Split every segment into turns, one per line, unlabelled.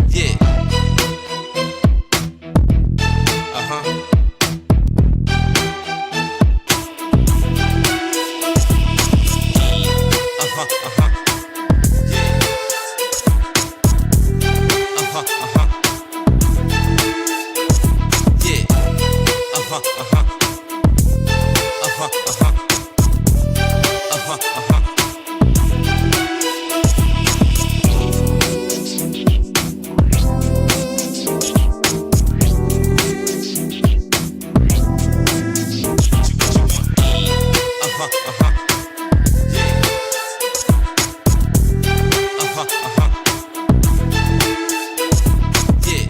Yeah. Uh-huh. Uh-huh. Uh-huh. Yeah. Uh-huh. Uh-huh. Yeah. Uh-huh. Uh-huh. Uh-huh. Uh-huh. Uh-huh. Uh-huh. Uh-huh. Uh-huh. Yeah. Uh-huh. Uh-huh. Yeah.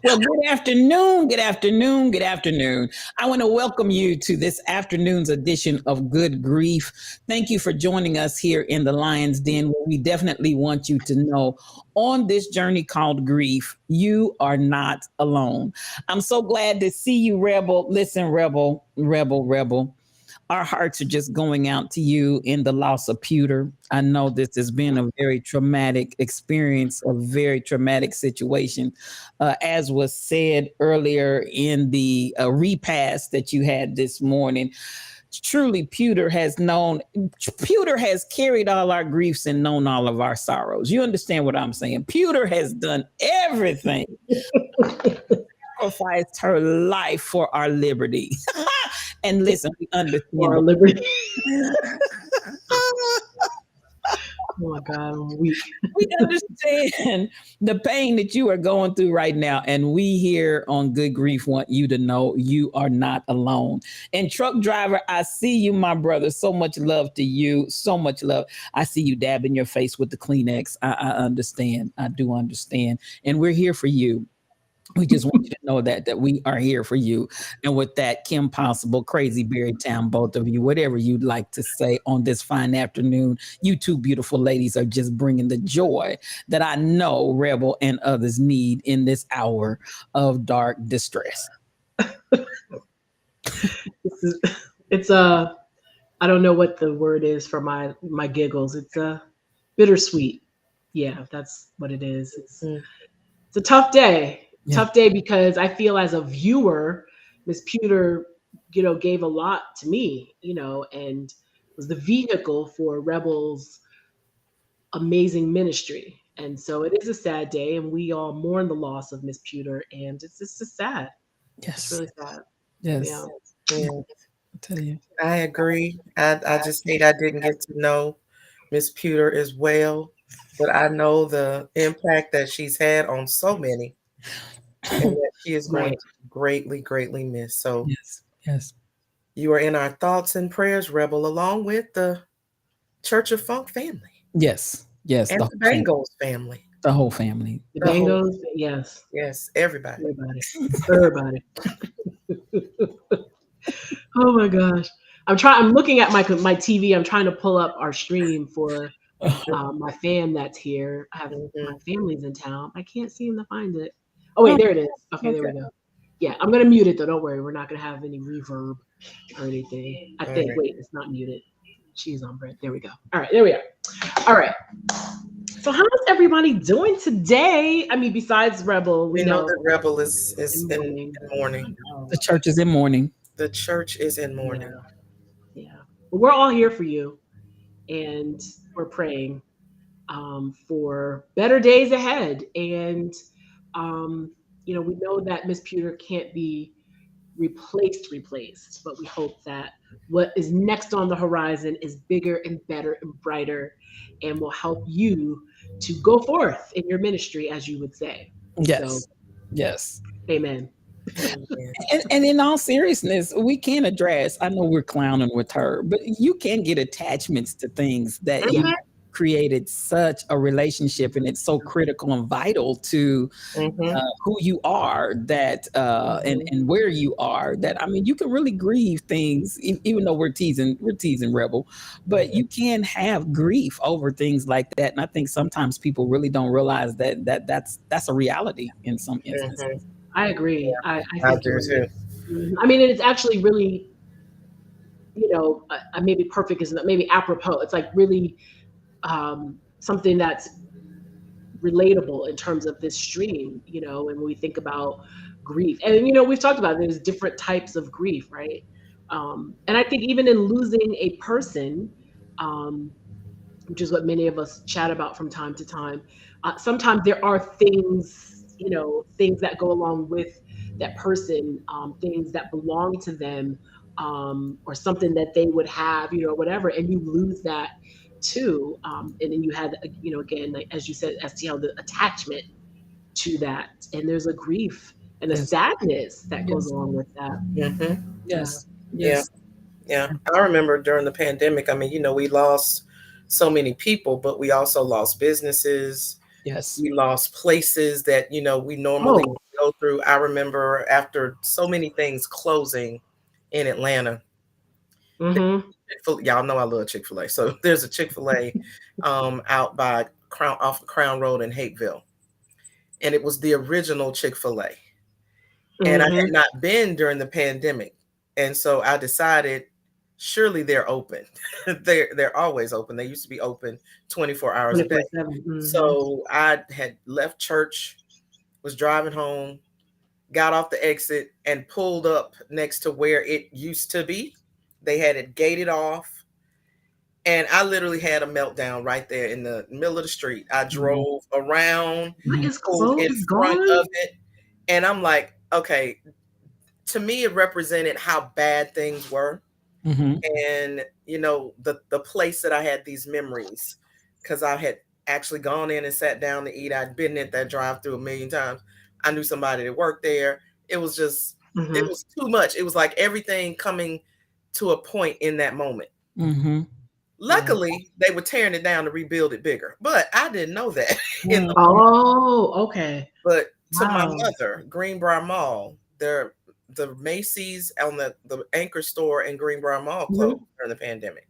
Well, good afternoon, good afternoon, good afternoon. I want to welcome you to this afternoon's edition of Good Grief. Thank you for joining us here in the Lion's Den, where we definitely want you to know on this journey called grief, you are not alone. I'm so glad to see you, Rebel. Listen, Rebel, Rebel, Rebel. Our hearts are just going out to you in the loss of Pewter. I know this has been a very traumatic experience, a very traumatic situation. As was said earlier in the repast that you had this morning, truly Pewter has carried all our griefs and known all of our sorrows. You understand what I'm saying? Pewter has done everything, sacrificed her life for our liberty. And listen, we understand
for our liberty. Oh my God, I'm weak.
We understand the pain that you are going through right now. And we here on Good Grief want you to know you are not alone. And truck driver, I see you, my brother. So much love to you. So much love. I see you dabbing your face with the Kleenex. I understand. I do understand. And we're here for you. We just want you to know that we are here for you. And with that, Kim Possible, Crazy Berry Town, both of you, whatever you'd like to say on this fine afternoon, you two beautiful ladies are just bringing the joy that I know Rebel and others need in this hour of dark distress.
It's I don't know what the word is for my giggles. It's bittersweet. Yeah, that's what it is. It's a tough day.
Yeah.
Tough day because I feel as a viewer, Miss Pewter, gave a lot to me, and was the vehicle for Rebel's amazing ministry. And so it is a sad day, and we all mourn the loss of Miss Pewter, and it's just sad.
Yes.
It's really sad.
Yes.
Yeah.
I tell you.
I agree. I just hate I didn't get to know Miss Pewter as well, but I know the impact that she's had on so many, and that she is going
Right.
to be greatly, greatly missed. So
Yes.
You are in our thoughts and prayers, Rebel, along with the Church of Funk family
Yes, yes,
and the Bengals family.
the whole family.
The
The whole-
Bengals, yes,
Yes, everybody.
everybody. Oh my gosh. I'm looking at my TV. I'm trying to pull up our stream for my fam that's here. I have my family's in town. I can't seem to find it. Oh wait, there it is. Okay, there we go. Yeah, I'm gonna mute it though. Don't worry, we're not gonna have any reverb or anything. I think.
right.
Wait, it's not muted. Cheese on bread. There we go. All right, there we are. All right. So how's everybody doing today? I mean, besides Rebel,
We know that Rebel is in mourning.
The church is in mourning.
The church is in mourning.
Yeah. But we're all here for you, and we're praying for better days ahead. And we know that Miss Pewter can't be replaced, but we hope that what is next on the horizon is bigger and better and brighter, and will help you to go forth in your ministry, as you would say.
Yes.
So,
yes.
amen.
And in all seriousness, we can address, I know we're clowning with her, but you can get attachments to things that you created such a relationship, and it's so critical and vital to who you are, that and where you are, that I mean, you can really grieve things, even though we're teasing Rebel, but you can have grief over things like that. And I think sometimes people really don't realize that's a reality in some instances.
I agree.
I
think
do too.
I mean, it's actually really, maybe perfect is not, maybe apropos. It's like really something that's relatable in terms of this stream, and when we think about grief. And, we've talked about there's different types of grief, right? And I think even in losing a person, which is what many of us chat about from time to time, sometimes there are things, things that go along with that person, things that belong to them, or something that they would have, whatever, and you lose that too. And then you had, again, like, as you said, STL, the attachment to that. And there's a grief and a sadness that goes along with that.
Yes.
Yeah. I remember during the pandemic, I mean, we lost so many people, but we also lost businesses.
Yes.
We lost places that, we normally go through. I remember after so many things closing in Atlanta, y'all know I love Chick-fil-A. So there's a Chick-fil-A out by off the Crown Road in Hapeville. And it was the original Chick-fil-A. And I had not been during the pandemic. And so I decided, surely they're open. they're always open. They used to be open 24 hours a day. So I had left church, was driving home, got off the exit, and pulled up next to where it used to be. They had it gated off. And I literally had a meltdown right there in the middle of the street. I drove around, pulled in front of it. And I'm like, okay, to me, it represented how bad things were. And, the place that I had these memories, because I had actually gone in and sat down to eat. I'd been at that drive-through a million times. I knew somebody that worked there. It was just, it was too much. It was like everything coming to a point in that moment. Luckily, they were tearing it down to rebuild it bigger, but I didn't know that.
Okay.
But to my mother, Greenbrier Mall, the Macy's on the anchor store in Greenbrier Mall closed during the pandemic.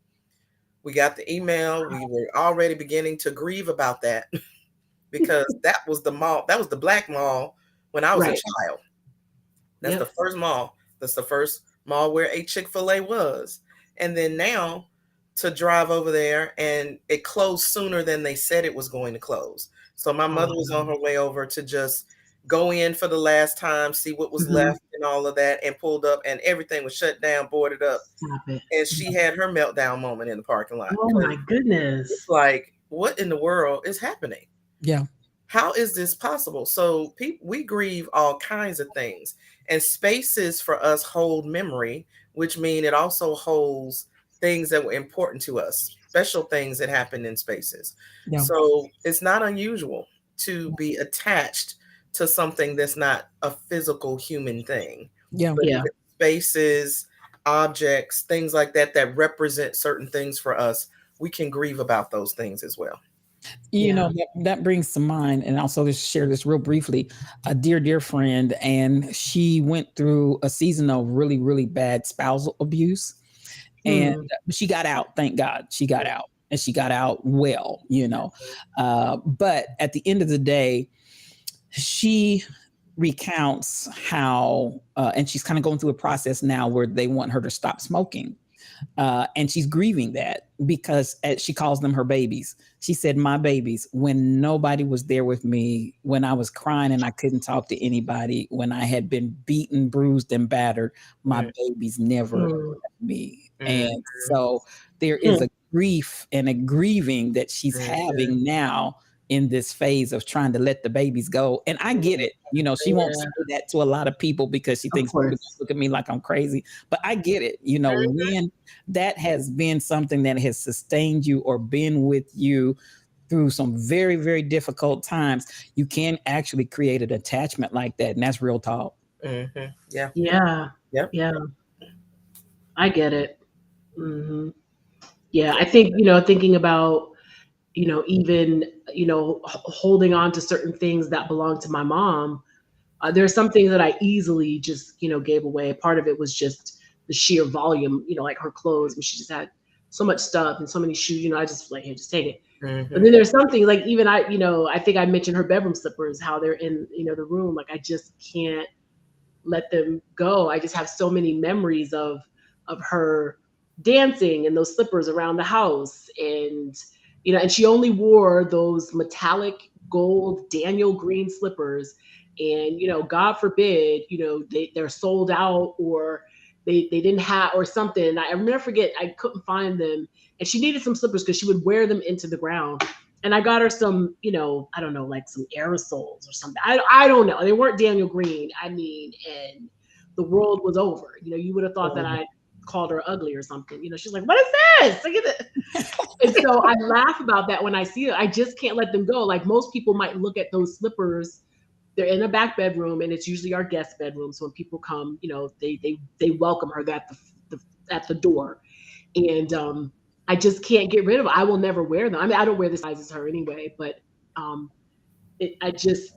We got the email. We were already beginning to grieve about that because that was the mall. That was the black mall when I was a child. That's the first mall. That's the first mall where a Chick-fil-A was. And then now to drive over there, and it closed sooner than they said it was going to close. So my mother was on her way over to just go in for the last time, see what was left and all of that, and pulled up, and everything was shut down, boarded up. And she had her meltdown moment in the parking lot.
Oh my goodness.
It's like, what in the world is happening?
Yeah.
How is this possible? So we grieve all kinds of things, and spaces for us hold memory, which mean it also holds things that were important to us, special things that happen in spaces. Yeah. So it's not unusual to be attached to something that's not a physical human thing.
Yeah.
But spaces, objects, things like that that represent certain things for us, we can grieve about those things as well.
You
Yeah.
know, that brings to mind, and also just share this real briefly. A dear friend, and she went through a season of really, really bad spousal abuse, and
Mm.
she got out. Thank God, she got out, and she got out well. You know, but at the end of the day, she recounts how, and she's kind of going through a process now where they want her to stop smoking. And she's grieving that because as she calls them her babies. She said, "My babies, when nobody was there with me, when I was crying and I couldn't talk to anybody, when I had been beaten, bruised, and battered, my
Mm.
babies never
Mm.
left me."
Mhm.
And so there is
Mm.
a grief and a grieving that she's
Mhm.
having now in this phase of trying to let the babies go. And I get it. You know, she won't say
Yeah.
that to a lot of people because she
Of
thinks people
course.
look at me like I'm crazy. But I get it. You know, when that has been something that has sustained you or been with you through some very, very difficult times, you can actually create an attachment like that. And that's real talk.
Mhm. Yeah.
Yeah.
Yep.
Yeah. I get it. Hmm. Yeah. I think, thinking about, even, holding on to certain things that belong to my mom. There's some things that I easily just, gave away. Part of it was just the sheer volume, like her clothes. And she just had so much stuff and so many shoes, I just like, hey, just take it. But
Mhm.
then there's something like even I think I mentioned her bedroom slippers, how they're in, the room. Like I just can't let them go. I just have so many memories of her dancing in those slippers around the house. And and she only wore those metallic gold Daniel Green slippers. And God forbid, they're sold out, or they didn't have, or something. I'll never forget, I couldn't find them, and she needed some slippers because she would wear them into the ground. And I got her some, I don't know, like some aerosols or something. I don't know. They weren't Daniel Green. I mean, and the world was over. You would have thought that
Mhm.
I called her ugly or something. She's like, "What is this? Look at it." And so I laugh about that when I see it. I just can't let them go. Like most people might look at those slippers. They're in a back bedroom, and it's usually our guest bedroom. So when people come, they welcome her at the door. And I just can't get rid of them. I will never wear them. I mean, I don't wear the size as her anyway, but um, I just,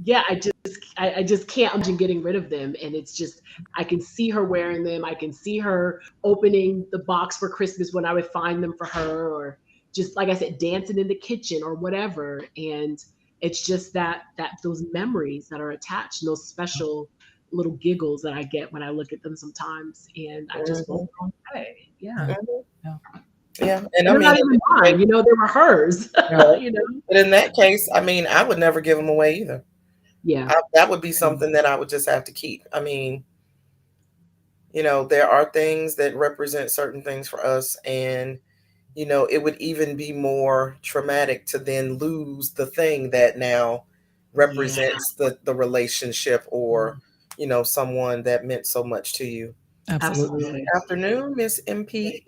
yeah, I just can't imagine getting rid of them. And it's just, I can see her wearing them. I can see her opening the box for Christmas when I would find them for her, or just like I said, dancing in the kitchen or whatever. And it's just that those memories that are attached, and those special little giggles that I get when I look at them sometimes, and I just won't
Mhm.
go away. Yeah.
Mhm.
Yeah.
Yeah. And I
And they're
mean,
not even mine, they were hers.
no.
you know?
But in that case, I mean, I would never give them away either.
Yeah.
That would be something that I would just have to keep. I mean, there are things that represent certain things for us, and it would even be more traumatic to then lose the thing that now
Yeah.
represents the relationship, or someone that meant so much to you.
Absolutely.
Absolutely.
Afternoon, Miss MCP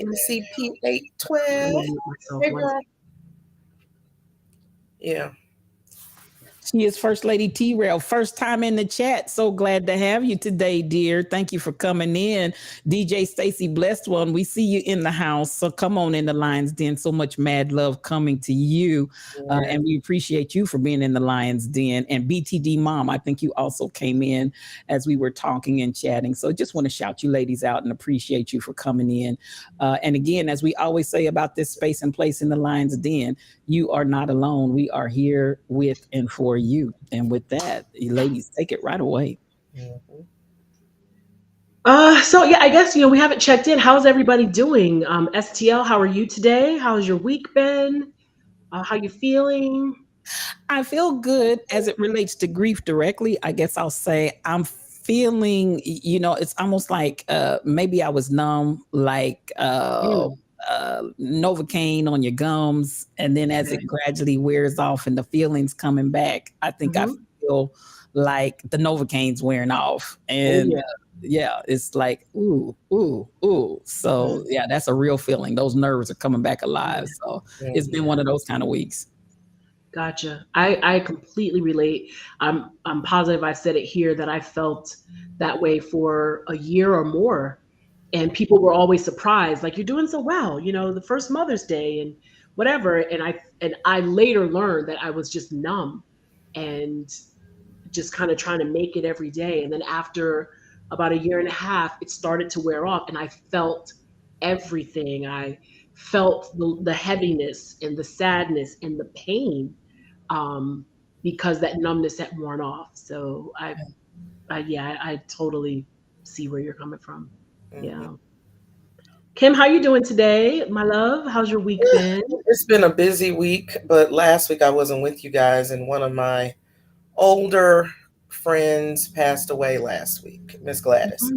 Let
812.
me mute myself
Hey,
one
girl. Yeah.
She is First Lady T Rail. First time in the chat. So glad to have you today, dear. Thank you for coming in. DJ Stacy Blessed One, we see you in the house. So come on in the Lions Den. So much mad love coming to you. And we appreciate you for being in the Lions Den. And BTD Mom, I think you also came in as we were talking and chatting. So just want to shout you ladies out and appreciate you for coming in. And again, as we always say about this space and place in the Lions Den, you are not alone. We are here with and for you. And with that, you ladies, take it right away.
Mhm.
So yeah, I guess we haven't checked in. How's everybody doing? STL, how are you today? How's your week been? How you feeling?
I feel good as it relates to grief directly. I guess I'll say I'm feeling, it's almost like maybe I was numb, like
Mm,
Novocaine on your gums. And then as
okay.
it gradually wears off and the feelings coming back, I think I
Hmm.
feel like the Novocaine's wearing off.
Oh
And
yeah.
yeah, it's like, ooh, ooh, ooh. So yeah, that's a real feeling. Those nerves are coming back alive. So it's been
Yeah.
one of those kind of weeks.
Gotcha. I completely relate. I'm positive I said it here that I felt that way for a year or more. and people were always surprised, like, you're doing so well, the first Mother's Day and whatever. And I later learned that I was just numb and just kind of trying to make it every day. And then after about a year and a half, it started to wear off, and I felt everything. I felt the heaviness and the sadness and the pain, because that numbness had worn off. So I totally see where you're coming from. Yeah. Kim, how you doing today, my love? How's your week been?
It's been a busy week, but last week I wasn't with you guys, and one of my older friends passed away last week, Miss Gladys.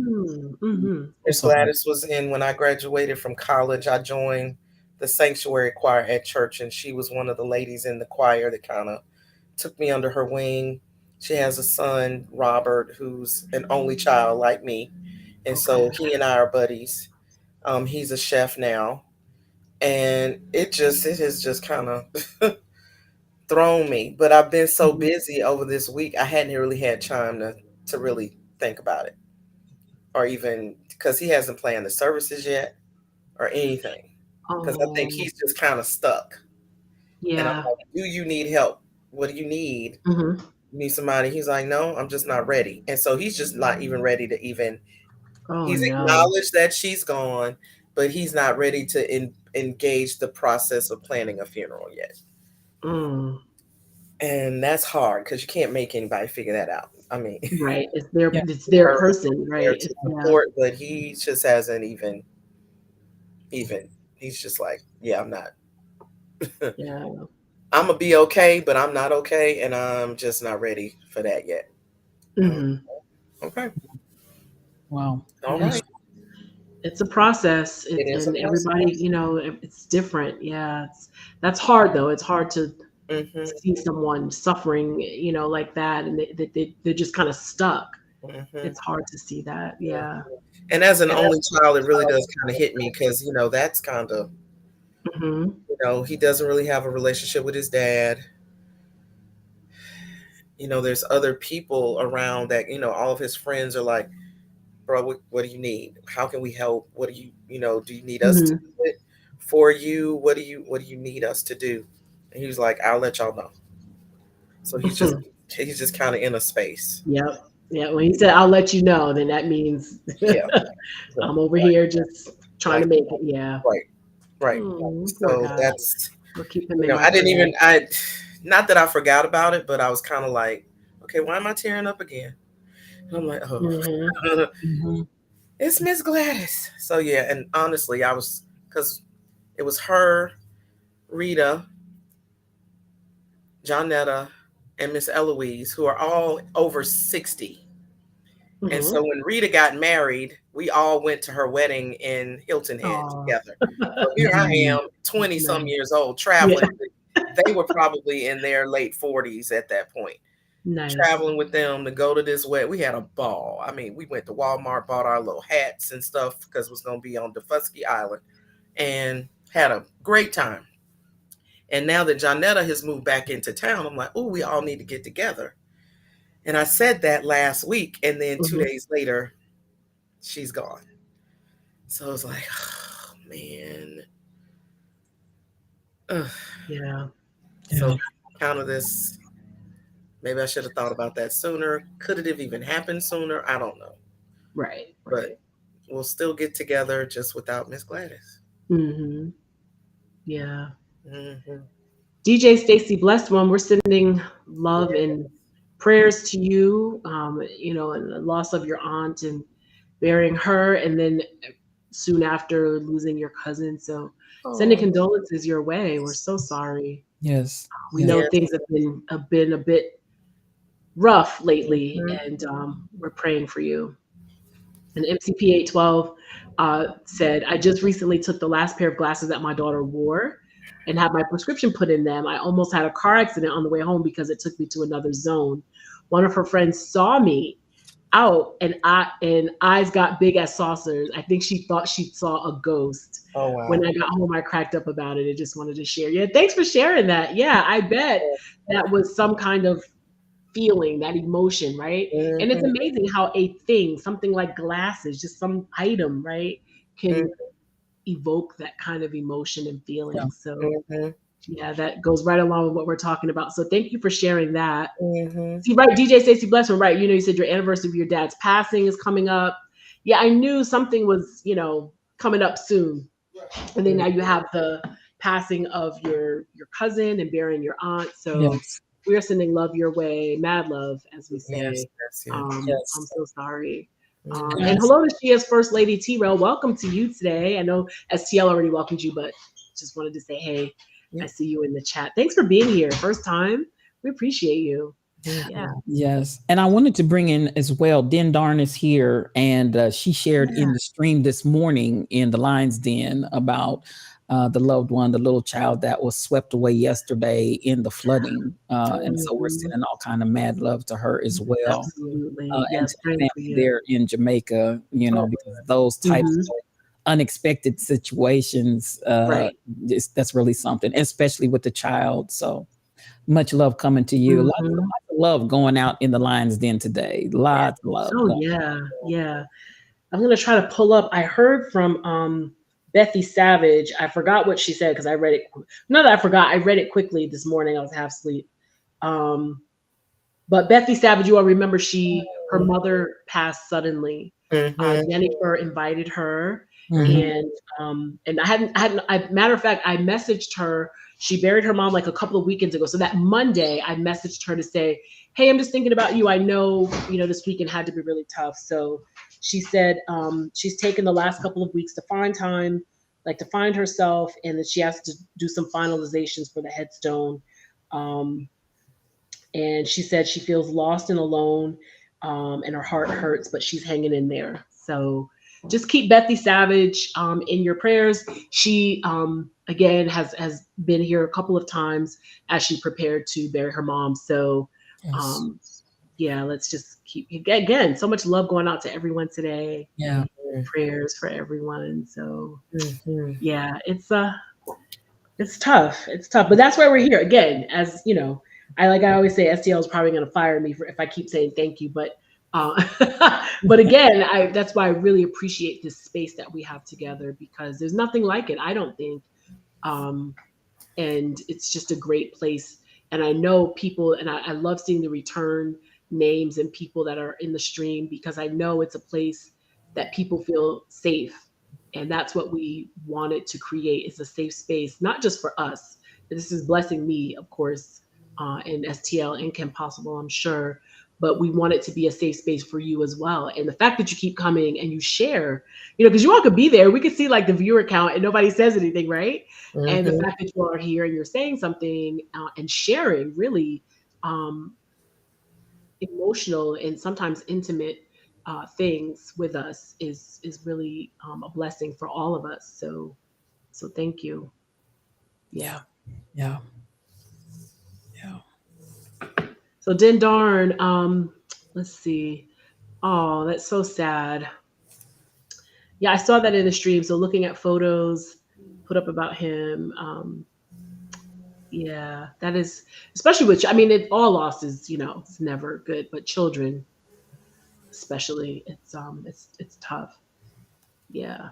Miss Gladys was in when I graduated from college. I joined the sanctuary choir at church, and she was one of the ladies in the choir that kind of took me under her wing. She has a son, Robert, who's an only child like me, and so he and I are buddies. He's a chef now, and it has just kind of thrown me. But I've been so busy over this week, I hadn't really had time to really think about it, or even because he hasn't planned the services yet or anything. Because I think he's just kind of stuck.
Yeah.
And I'm like, do you need help? What do you need? You need somebody? He's like, no, I'm just not ready. And so he's just not even ready to even. He's acknowledged that she's gone, but he's not ready to engage the process of planning a funeral yet. And that's hard because you can't make anybody figure that out. I mean,
right? It's their person, right?
To support, but he just hasn't even. He's just like, yeah, I'm not.
Yeah.
I'm gonna be okay, but I'm not okay, and I'm just not ready for that yet. Okay.
Wow.
All right.
It's a process, and everybody, it's different. Yeah, that's hard though. It's hard to see someone suffering, like that, and they're just kind of stuck. It's hard to see that. Yeah.
And as an only child, it really does kind of hit me because that's kind of, he doesn't really have a relationship with his dad. There's other people around that, all of his friends are like, bro, what do you need? How can we help? What do you, do you need us to do it for you? What do you need us to do? And he was like, I'll let y'all know. So he's just kind of in a space.
Yep. Yeah. When he said, I'll let you know, then that means I'm over here just trying to make it. Yeah.
Right. So that's, not that I forgot about it, but I was kind of like, okay, why am I tearing up again? And I'm like, it's Miss Gladys. So yeah, and honestly, because it was her, Rita, Johnetta, and Miss Eloise, who are all over 60. And so when Rita got married, we all went to her wedding in Hilton Head together. So here I am, 20 some years old, traveling. They were probably in their late 40s at that point. Nice. Traveling with them to go to this wedding. We had a ball. I mean, we went to Walmart, bought our little hats and stuff because it was going to be on Defusky Island, and had a great time. And now that Johnetta has moved back into town, I'm like, oh, we all need to get together. And I said that last week, and then 2 days later, she's gone. So I was like, oh, man.
Yeah.
So kind of this, maybe I should have thought about that sooner. Could it have even happened sooner? I don't know.
Right.
But we'll still get together just without Miss Gladys.
Yeah. DJ Stacy Blessed One, we're sending love and prayers to you, and the loss of your aunt and burying her, and then soon after losing your cousin. So sending condolences your way. We're so sorry.
Yes.
We know things have been a bit rough lately, and we're praying for you. And MCP 812 said, I just recently took the last pair of glasses that my daughter wore and had my prescription put in them. I almost had a car accident on the way home because it took me to another zone. One of her friends saw me out, and eyes got big as saucers. I think she thought she saw a ghost.
Oh, wow.
When I got home, I cracked up about it. I just wanted to share. Yeah, thanks for sharing that. Yeah, I bet that was some kind of feeling, that emotion, right? And it's amazing how something like glasses, just some item, right, can evoke that kind of emotion and feeling.
Yeah.
So yeah, that goes right along with what we're talking about. So thank you for sharing that. See, right, DJ Stacey Blessman, right? You said your anniversary of your dad's passing is coming up. Yeah, I knew something was, coming up soon. And then now you have the passing of your cousin and burying your aunt. So we are sending love your way, mad love, as we say.
Yes.
I'm so sorry. And hello to Shia's First Lady T-Rail. Welcome to you today. I know STL already welcomed you, but just wanted to say, hey, I see you in the chat. Thanks for being here. First time. We appreciate you. Yeah.
Yes. And I wanted to bring in as well, Den Darn is here, and she shared in the stream this morning in the Lion's Den about the loved one, the little child that was swept away yesterday in the flooding. And so we're sending all kind of mad love to her as well.
Absolutely.
And to the family there in Jamaica, because those types of unexpected situations, that's really something, especially with the child. So much love coming to you. Lots of love going out in the Lion's Den today. Lots of love.
Oh, yeah. I'm going to try to pull up. I heard from Bethy Savage. I forgot what she said because I read it. Not that I forgot. I read it quickly this morning. I was half asleep. But Bethy Savage, you all remember her mother passed suddenly. Jennifer invited her. And matter of fact, I messaged her. She buried her mom like a couple of weekends ago. So that Monday, I messaged her to say, hey, I'm just thinking about you. I know, this weekend had to be really tough. So she said she's taken the last couple of weeks to find time, like to find herself, and that she has to do some finalizations for the headstone. And she said she feels lost and alone, and her heart hurts, but she's hanging in there. So just keep Bethy Savage in your prayers. She, again, has been here a couple of times as she prepared to bury her mom. So, let's just keep, again, so much love going out to everyone today.
Yeah.
Prayers for everyone. So, it's tough. It's tough. But that's why we're here. Again, as, I always say, STL is probably going to fire me if I keep saying thank you. But but again, that's why I really appreciate this space that we have together, because there's nothing like it, I don't think. And it's just a great place. And I know people, and I love seeing the return names and people that are in the stream, because I know it's a place that people feel safe. And that's what we wanted to create, is a safe space, not just for us. This is blessing me, of course, and STL and Kim Possible, I'm sure. But we want it to be a safe space for you as well. And the fact that you keep coming and you share, because you all could be there. We could see like the viewer count and nobody says anything, right? And the fact that you all are here and you're saying something and sharing really emotional and sometimes intimate things with us is really a blessing for all of us. So thank you.
Yeah.
So Den Darn, let's see. Oh, that's so sad. Yeah, I saw that in the stream. So looking at photos put up about him. That is, especially with, all loss is, it's never good, but children, especially, it's tough. Yeah.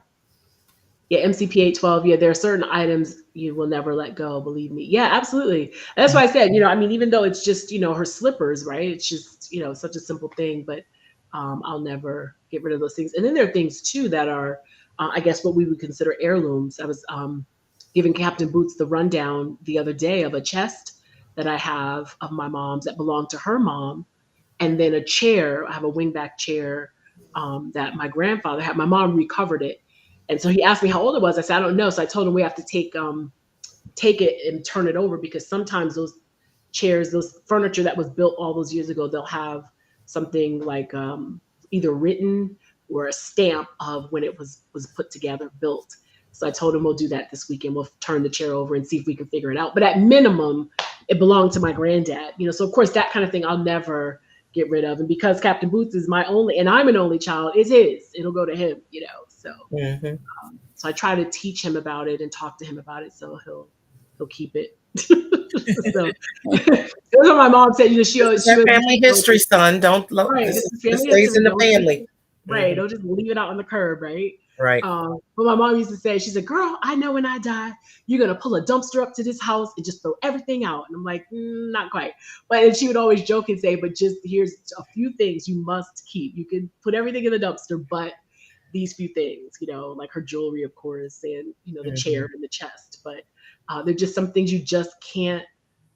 Yeah, MCPA 12. Yeah, there are certain items you will never let go. Believe me. Yeah, absolutely. That's why I said, even though it's just, her slippers, right? It's just, such a simple thing, but I'll never get rid of those things. And then there are things too that are, I guess, what we would consider heirlooms. I was giving Captain Boots the rundown the other day of a chest that I have of my mom's that belonged to her mom, and then a chair. I have a wingback chair that my grandfather had. My mom recovered it. And so he asked me how old it was. I said, I don't know. So I told him we have to take it and turn it over, because sometimes those chairs, those furniture that was built all those years ago, they'll have something like either written or a stamp of when it was put together, built. So I told him we'll do that this weekend. We'll turn the chair over and see if we can figure it out. But at minimum, it belonged to my granddad. So of course that kind of thing I'll never get rid of. And because Captain Boots is my only, and I'm an only child, it's his. It'll go to him, So, so I try to teach him about it and talk to him about it, so he'll keep it. So that's what my mom said. She
family history, son. Don't
right.
It stays in the family.
Right. Don't just leave it out on the curb, right?
Right.
But my mom used to say, she said, girl, I know when I die, you're going to pull a dumpster up to this house and just throw everything out. And I'm like, not quite. But and she would always joke and say, but just here's a few things you must keep. You can put everything in the dumpster, but these few things, like her jewelry, of course, and, the chair and the chest. But they're just some things you just can't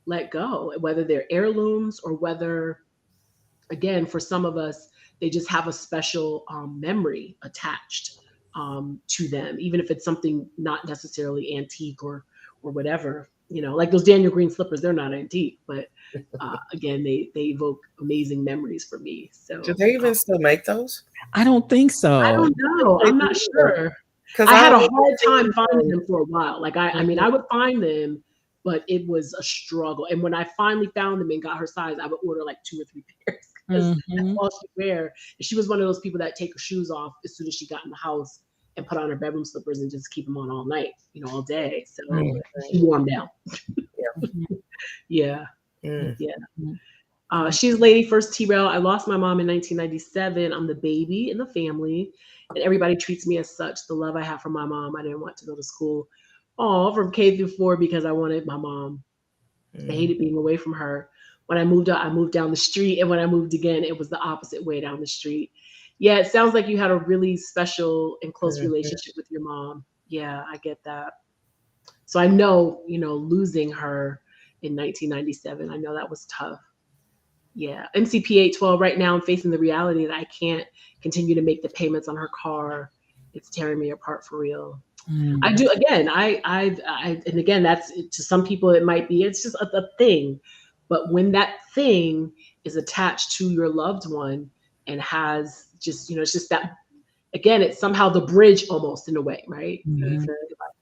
let go, whether they're heirlooms or whether, again, for some of us, they just have a special memory attached to them, even if it's something not necessarily antique or whatever, like those Daniel Green slippers, they're not antique, but again, they evoke amazing memories for me. So
do they even still make those?
I don't think so.
I don't know. I'm not sure. I had a hard time finding them for a while. Like I mean, I would find them, but it was a struggle. And when I finally found them and got her size, I would order like 2 or 3 pairs because that's all she'd wear. And she was one of those people that take her shoes off as soon as she got in the house and put on her bedroom slippers and just keep them on all night, all day. So she wore them down. Yeah. She's Lady First T-Rail. I lost my mom in 1997. I'm the baby in the family, and everybody treats me as such. The love I have for my mom. I didn't want to go to school from K through 4 because I wanted my mom. I hated being away from her. When I moved out, I moved down the street, and when I moved again, it was the opposite way down the street. Yeah, it sounds like you had a really special and close relationship with your mom. Yeah, I get that. So I know, losing her in 1997, I know that was tough. Yeah, MCP 812 right now, I'm facing the reality that I can't continue to make the payments on her car. It's tearing me apart for real. I do, again, and again, that's, to some people, it might be, it's just a thing. But when that thing is attached to your loved one and has just, it's just that, again, it's somehow the bridge almost in a way, right? In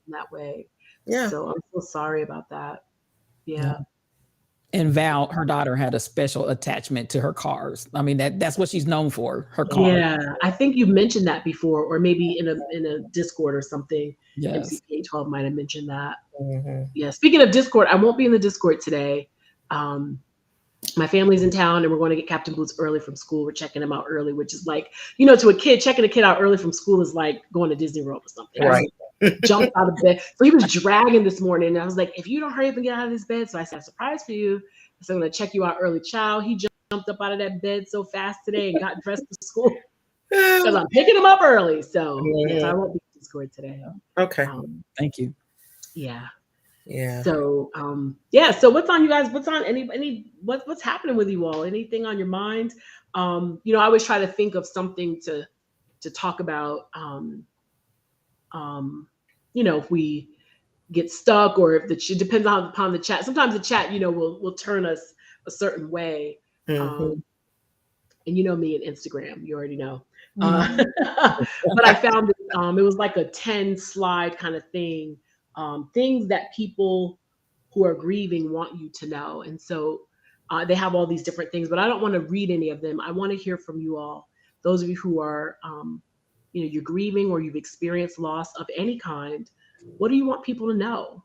that way.
Yeah.
So I'm so sorry about that. Yeah.
And Val, her daughter, had a special attachment to her cars. I mean, that's what she's known for, her cars.
Yeah, I think you mentioned that before, or maybe in a Discord or something.
Yes.
MCP 12 might have mentioned that. Yeah. Speaking of Discord, I won't be in the Discord today. My family's in town, and we're going to get Captain Boots early from school. We're checking him out early, which is like, to a kid, checking a kid out early from school is like going to Disney World or something.
Right.
Jumped out of bed. So he was dragging this morning, and I was like, if you don't hurry up and get out of this bed. So I said, surprise for you. So I'm going to check you out early. Child, he jumped up out of that bed so fast today and got dressed for school because I'm picking him up early. So yes, I won't be in Discord today.
Okay.
Thank you.
Yeah.
Yeah.
So so what's on you guys? What's on what's happening with you all? Anything on your mind? I always try to think of something to talk about. If we get stuck, or if it depends upon the chat. Sometimes the chat, will turn us a certain way. And me and Instagram, you already know. But I found it was like a 10 slide kind of thing. Things that people who are grieving want you to know. And so they have all these different things, but I don't want to read any of them. I want to hear from you all. Those of you who are, you're grieving or you've experienced loss of any kind. What do you want people to know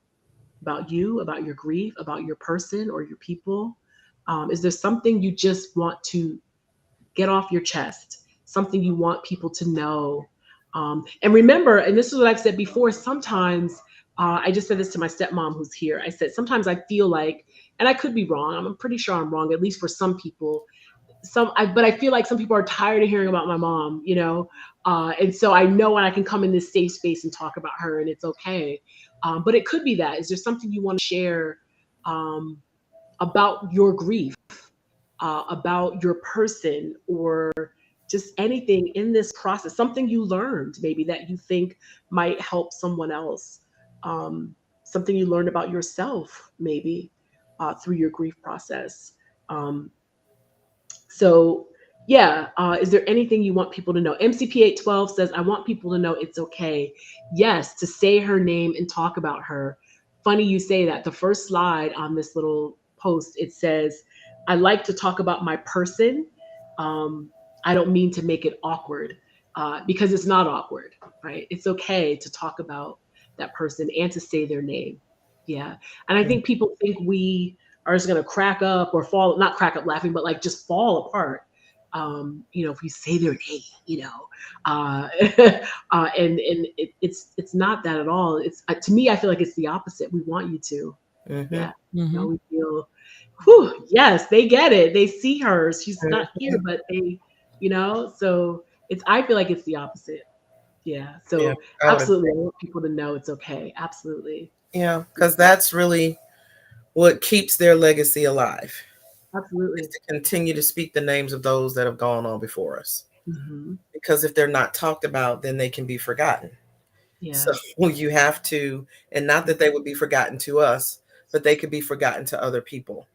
about you, about your grief, about your person or your people? Is there something you just want to get off your chest? Something you want people to know? And remember, and this is what I've said before, sometimes, I just said this to my stepmom who's here. I said, sometimes I feel like, and I could be wrong, I'm pretty sure I'm wrong, at least for some people, but I feel like some people are tired of hearing about my mom, and so I know when I can come in this safe space and talk about her, and it's okay. But it could be that. Is there something you want to share about your grief, about your person, or just anything in this process, something you learned maybe that you think might help someone else, something you learned about yourself maybe through your grief process. Is there anything you want people to know? MCP 812 says, I want people to know it's okay. Yes, to say her name and talk about her. Funny you say that. The first slide on this little post, it says, I like to talk about my person. I don't mean to make it awkward because it's not awkward, right? It's okay to talk about that person and to say their name. Yeah. And I think people think we are just going to crack up or fall, not crack up laughing, but like just fall apart if you say their name, and it's not that at all. It's to me, I feel like it's the opposite. We want you to,
Mm-hmm.
yeah.
Mhm.
We feel, whew, yes, they get it. They see her. She's not here, but they, so I feel like it's the opposite. Yeah.
Yeah,
So
I would
absolutely,
agree.
I want people to know it's okay. Absolutely.
Yeah, because that's really what keeps their legacy alive, is
Absolutely.
to continue to speak the names of those that have gone on before us.
Hmm.
Because if they're not talked about, then they can be forgotten. So
Yeah.
you have to, and not that they would be forgotten to us, but they could be forgotten to other people.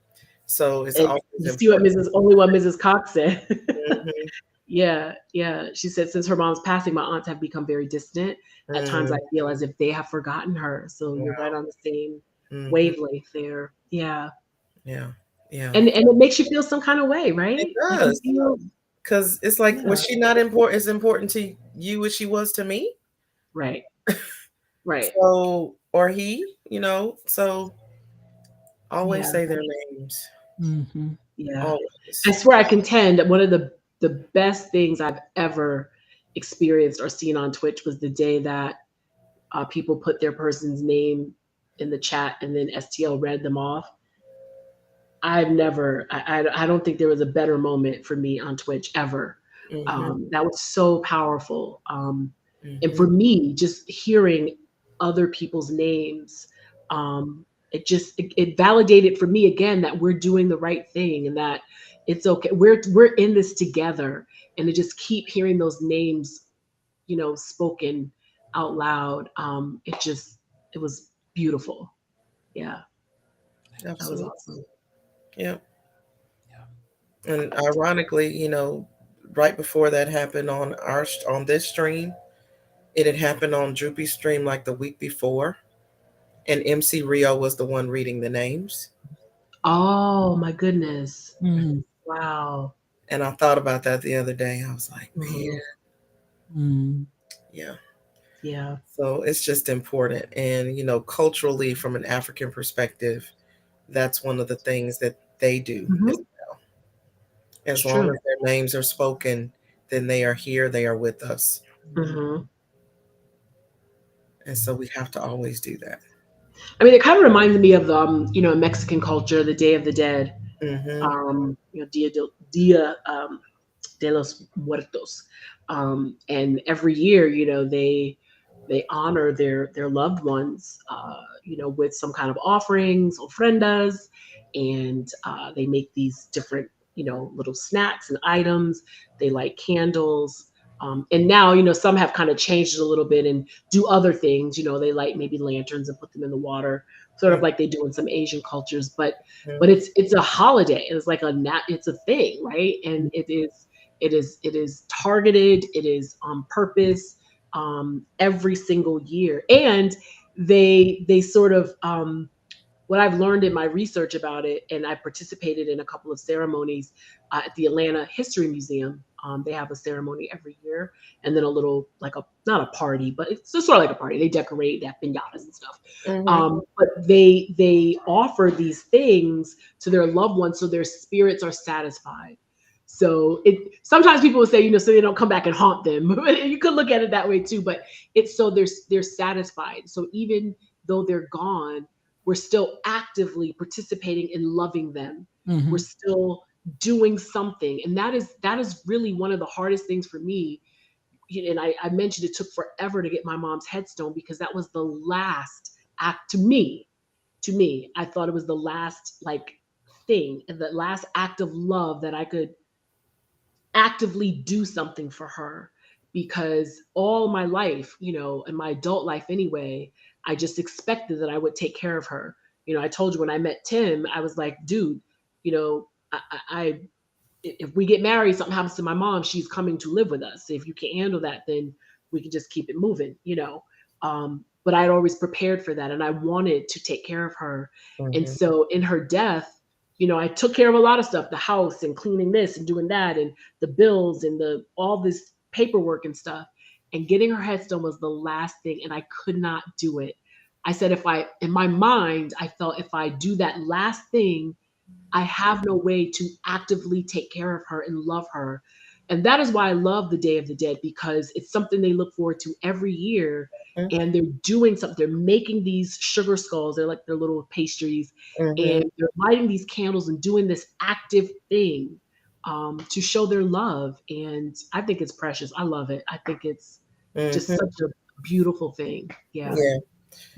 So it's
And
always
you see
important.
what Mrs. Cox said.
Mhm,
Yeah, yeah. She said, since her mom's passing, my aunts have become very distant. At times, I
mm,
feel as if they have forgotten her. So you're right
wow.
on the same
Mhm,
wavelength there. Yeah,
yeah, yeah.
and it makes you feel some kind of way,
It
right? Like you
does,
feel,
because it's like,
yeah,
was she not important as important to you as she was to me?
right, right,
So, or he, so always
yeah,
say their names.
Mhm.
yeah. I
Always.
swear, I contend that one of the best things I've ever experienced or seen on Twitch was the day that people put their person's name in the chat and then STL read them off. I don't think there was a better moment for me on Twitch ever.
Mhm,
That was so powerful. And
mhm.
for me, just hearing other people's names, it validated for me again that we're doing the right thing and that it's okay. We're in this together, and to just keep hearing those names, spoken out loud. It was beautiful. Yeah, that was
Absolutely.
awesome.
Yeah.
Yeah.
And ironically, right before that happened on this stream, it had happened on Droopy's stream like the week before, and MC Rio was the one reading the names.
Oh my goodness.
Mhm.
Wow.
And I thought about that the other day. I was like, man,
Mhm.
Mhm.
yeah.
Yeah.
So it's just important. And, culturally, from an African perspective, that's one of the things that they do.
Mhm. It's
As long
true.
as their names are spoken, then they are here, they are with us.
Mhm.
And so we have to always do that.
I mean, it kind of reminds me of Mexican culture, the Day of the Dead.
Mm-hmm.
Dia de los Muertos. And every year, they honor their loved ones, with some kind of offerings, ofrendas, and they make these different, little snacks and items. They light candles. And now, some have kind of changed it a little bit and do other things. They light maybe lanterns and put them in the water, sort of like they do in some Asian cultures. But
Mm-hmm.
it's a holiday. It's like it's a thing, right? And it is targeted. It is on purpose, every single year. And they sort of, what I've learned in my research about it, and I participated in a couple of ceremonies at the Atlanta History Museum. They have a ceremony every year, and then a little, like, a not a party, but it's just sort of like a party. They decorate, they have pinatas and stuff.
Mm-hmm.
But they offer these things to their loved ones so their spirits are satisfied. So sometimes people will say, so they don't come back and haunt them. You could look at it that way too, but it's so they're satisfied. So even though they're gone, we're still actively participating in loving them. We're
Mhm.
still doing something. And that is really one of the hardest things for me. And I mentioned it took forever to get my mom's headstone because that was the last act to me. To me, I thought it was the last, like, thing and the last act of love that I could actively do something for her, because all my life, in my adult life anyway, I just expected that I would take care of her. I told you when I met Tim, I was like, dude, I if we get married, something happens to my mom, she's coming to live with us. If you can't handle that, then we can just keep it moving. But I'd always prepared for that and I wanted to take care of her. And
Mm-hmm.
so in her death, I took care of a lot of stuff, the house and cleaning this and doing that and the bills and all this paperwork and stuff. And getting her headstone was the last thing, and I could not do it. I said, in my mind, I felt if I do that last thing, I have no way to actively take care of her and love her. And that is why I love the Day of the Dead, because it's something they look forward to every year. And they're doing something. They're making these sugar skulls. They're like their little pastries,
Mm-hmm.
and they're lighting these candles and doing this active thing to show their love. And I think it's precious. I love it. I think it's just
Mm-hmm.
such a beautiful thing. Yeah.
Yeah.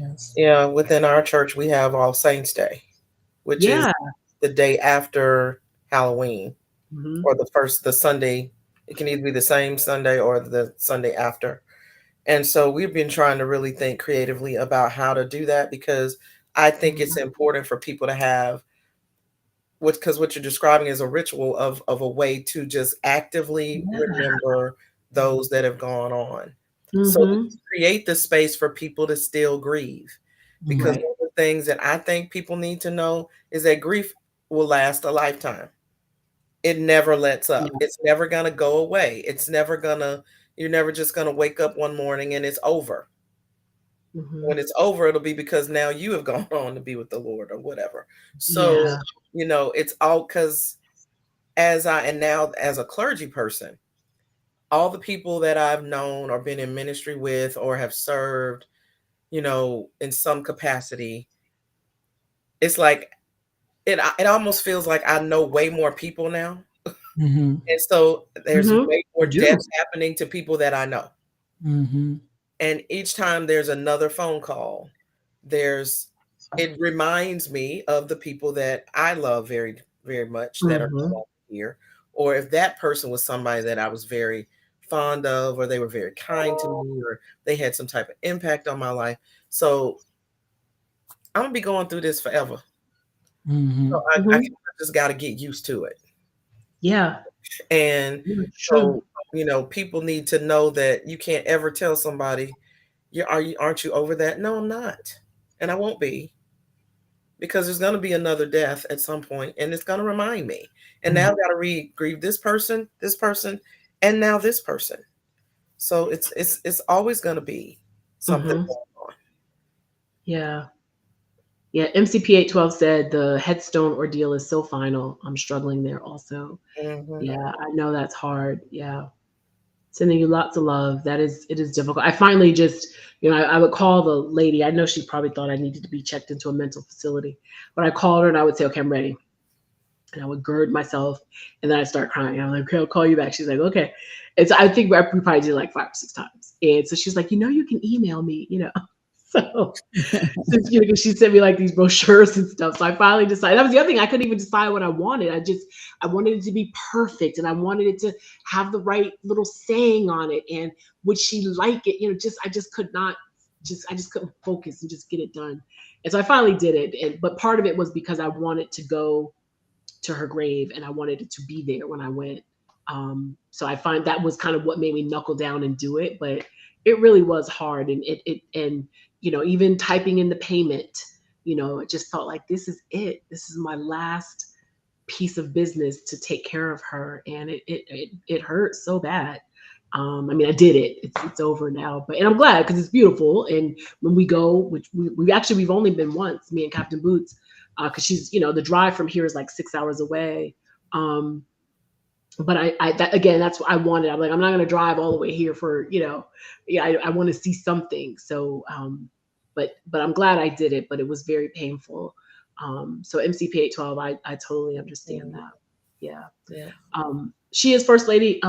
Yes.
Yeah. Within our church, we have All Saints Day, which is
Yeah.
the day after Halloween,
Hmm.
or the Sunday. It can either be the same Sunday or the Sunday after. And so we've been trying to really think creatively about how to do that, because I think it's important for people to have because what you're describing is a ritual of a way to just actively
Yeah.
remember those that have gone on. So to
Hmm.
create the space for people to still grieve. Because
Right.
Right.
one of the things that I think people need to know is that grief will last a lifetime. It never lets up.
Yeah.
It's never gonna go away. It's never gonna, you're never just gonna wake up one morning and it's over.
Hmm.
When it's over, it'll be because now you have gone on to be with the Lord or whatever. So,
Yeah.
it's all because and now as a clergy person, all the people that I've known or been in ministry with or have served, in some capacity, it's like it almost feels like I know way more people now.
Mm-hmm.
And so there's
Hmm.
way more
You do.
deaths happening to people that I know.
Mm-hmm.
And each time there's another phone call, there's it reminds me of the people that I love very, very much that are no
Hmm.
longer here. Or if that person was somebody that I was very fond of, or they were very kind to me, or they had some type of impact on my life. So I'm gonna be going through this forever. So
Mm-hmm.
I
Hmm.
kinda just gotta get used to it.
Yeah.
And
Yeah, true.
so, people need to know that you can't ever tell somebody, aren't you over that? No, I'm not. And I won't be, because there's going to be another death at some point and it's going to remind me. And now
Mm-hmm.
I've got to grieve this person, and now this person. So it's always going to be something
Hmm.
going
Yeah. Yeah. MCP 812 said the headstone ordeal is so final. I'm struggling there also.
on. Hmm.
Yeah. I know that's hard. Yeah. Sending you lots of love. It is difficult. I finally just, I would call the lady. I know she probably thought I needed to be checked into a mental facility, but I called her and I would say, okay, I'm ready. And I would gird myself, and then I'd start crying. I'm like, okay, I'll call you back. She's like, okay. And so I think we probably did it like 5 or 6 times. And so she's like, you can email me. So since she sent me like these brochures and stuff. So I finally decided, that was the other thing. I couldn't even decide what I wanted. I wanted it to be perfect, and I wanted it to have the right little saying on it. And would she like it? I just could not I just couldn't focus and just get it done. And so I finally did it. But part of it was because I wanted to go to her grave and I wanted it to be there when I went. So I find that was kind of what made me knuckle down and do it. But it really was hard. And even typing in the payment, it just felt like this is it. This is my last piece of business to take care of her. And it hurt so bad. I mean, I did it. It's over now, and I'm glad because it's beautiful. And when we go, which we've only been once, me and Captain Boots, because she's, the drive from here is like 6 hours away. But that again, that's what I wanted. I'm like, I'm not going to drive all the way here for, yeah, I want to see something. So, but I'm glad I did it, but it was very painful. So MCP 812, I totally understand
Mhm.
that. Yeah.
Yeah.
She is First Lady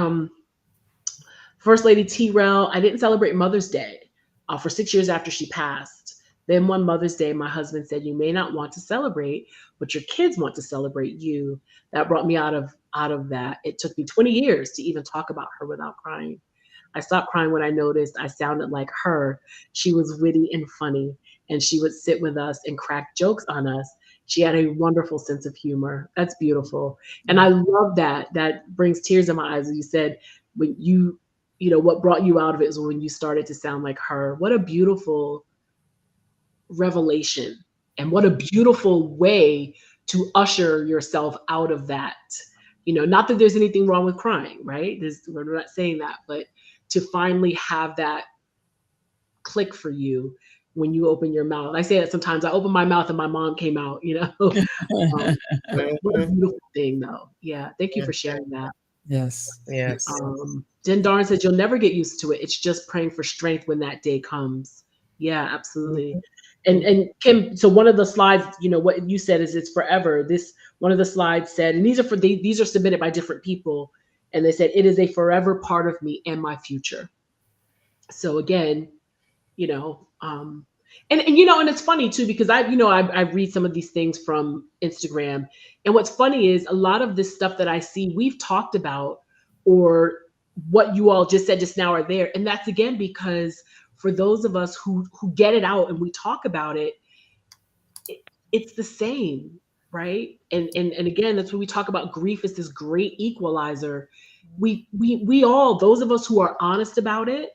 T-Rel. I didn't celebrate Mother's Day for 6 years after she passed. Then one Mother's Day, my husband said, "You may not want to celebrate, but your kids want to celebrate you." That brought me out of that. It took me 20 years to even talk about her without crying. I stopped crying when I noticed I sounded like her. She was witty and funny, and she would sit with us and crack jokes on us. She had a wonderful sense of humor. That's beautiful. And I love that. That brings tears in my eyes. As you said, when what brought you out of it is when you started to sound like her. What a beautiful revelation, and what a beautiful way to usher yourself out of that. Not that there's anything wrong with crying, right? We're not saying that, but to finally have that click for you when you open your mouth. I say that sometimes. I open my mouth and my mom came out, you know. But what a
Mhm.
beautiful thing, though. Yeah, thank you
Yeah.
for sharing that.
Yes.
Yes.
Jen Darn says you'll never get used to it. It's just praying for strength when that day comes. Yeah, absolutely.
Mhm.
And Kim, so one of the slides, you know, what you said is it's forever. This one of the slides said, and these are submitted by different people, and they said it is a forever part of me and my future. So again, you know, and you know, and it's funny too because I read some of these things from Instagram, and what's funny is a lot of this stuff that I see we've talked about, or what you all just said just now are there, and that's again because for those of us who get it out and we talk about it, it's the same, right? And again, that's when we talk about grief is this great equalizer. We all, those of us who are honest about it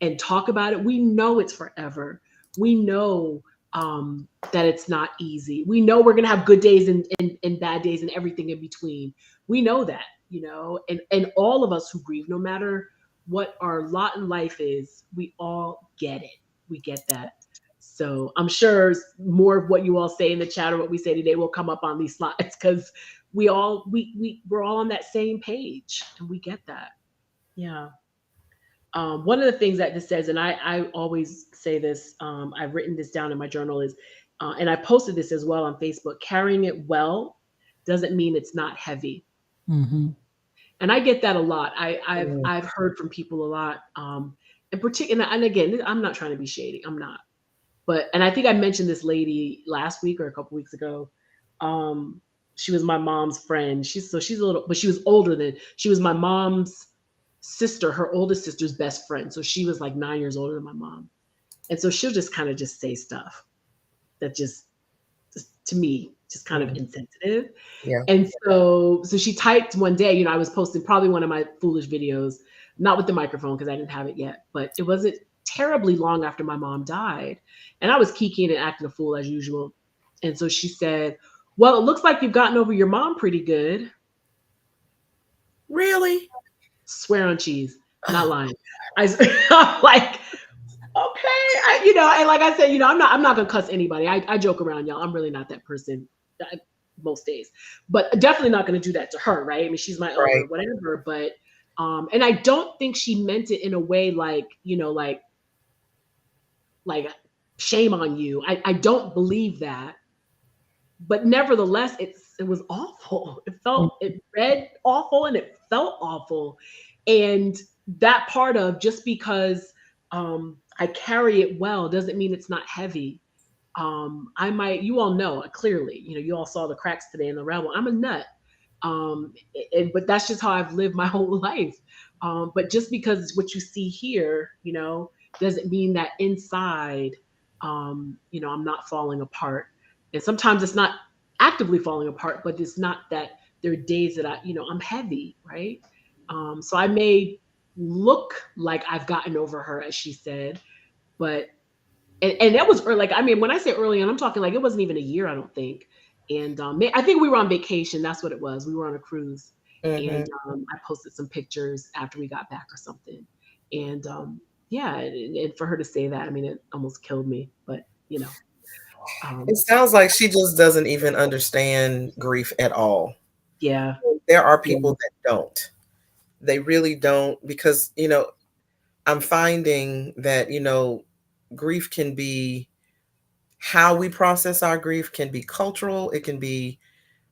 and talk about it, we know it's forever. We know that it's not easy. We know we're gonna have good days and bad days and everything in between. We know that, you know, and all of us who grieve, no matter what our lot in life is, we all get it. We get that. So I'm sure more of what you all say in the chat or what we say today will come up on these slides because we're all on that same page and we get that. Yeah. One of the things that this says, and I always say this, I've written this down in my journal, is, and I posted this as well on Facebook, carrying it well doesn't mean it's not heavy.
Mm-hmm.
And I get that a lot.
Mm.
I've heard from people a lot, in particular, and again, I'm not trying to be shady. I'm not. But, and I think I mentioned this lady last week or a couple weeks ago. Um, she was my mom's friend. She's a little, but she was older than, she was my mom's sister, her oldest sister's best friend. So she was like 9 years older than my mom. And so she'll just kind of just say stuff that just to me, just kind of insensitive.
Yeah.
And so she typed one day, you know, I was posting probably one of my foolish videos, not with the microphone because I didn't have it yet, but it wasn't terribly long after my mom died. And I was kikiing and acting a fool as usual. And so she said, well, it looks like you've gotten over your mom pretty good.
Really?
Swear on cheese, not lying. I'm like, okay, you know, and like I said, you know, I'm not gonna cuss anybody. I joke around, y'all. I'm really not that person most days, but definitely not gonna do that to her, right? I mean, she's my elder,
Right.
whatever. But and I don't think she meant it in a way like, you know, like shame on you. I don't believe that. But nevertheless, it was awful. It read awful and it felt awful. And that part of just because I carry it well doesn't mean it's not heavy. I might, you all know clearly, you know, you all saw the cracks today in the Rebel. I'm a nut. But that's just how I've lived my whole life. But just because what you see here, you know, doesn't mean that inside, you know, I'm not falling apart. And sometimes it's not actively falling apart, but it's not that there are days that I, you know, I'm heavy, right? So I may look like I've gotten over her, as she said, but and that was early. Like, I mean, when I say early on, I'm talking like it wasn't even a year, I don't think. And I think we were on vacation. That's what it was. We were on a cruise,
Mhm.
and I posted some pictures after we got back or something. And yeah, and for her to say that, I mean, it almost killed me. But you know,
It sounds like she just doesn't even understand grief at all.
yeah,
There are
yeah,
people that don't. They really don't because, you know, I'm finding that, you know, grief can be how we process our grief can be cultural, it can be